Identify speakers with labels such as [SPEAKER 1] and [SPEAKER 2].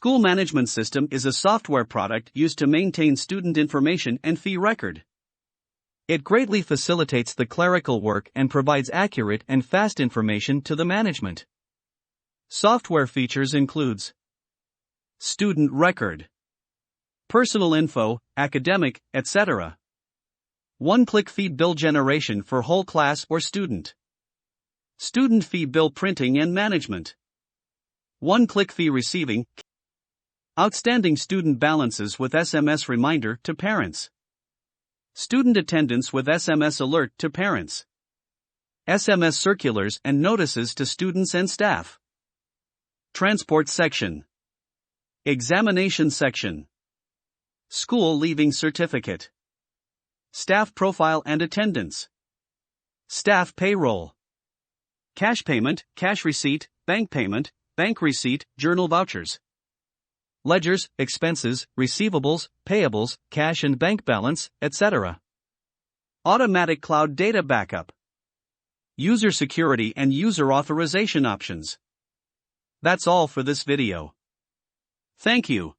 [SPEAKER 1] School management system is a software product used to maintain student information and fee record. It greatly facilitates the clerical work and provides accurate and fast information to the management. Software features includes student record, personal info, academic, etc. One-click fee bill generation for whole class or student. Student fee bill printing and management. One-click fee receiving. Outstanding student balances with SMS reminder to parents. Student attendance with SMS alert to parents. SMS circulars and notices to students and staff. Transport section. Examination section. School leaving certificate. Staff profile and attendance. Staff payroll. Cash payment, cash receipt, bank payment, bank receipt, journal vouchers. Ledgers, expenses, receivables, payables, cash and bank balance, etc. Automatic cloud data backup. User security and user authorization options. That's all for this video. Thank you.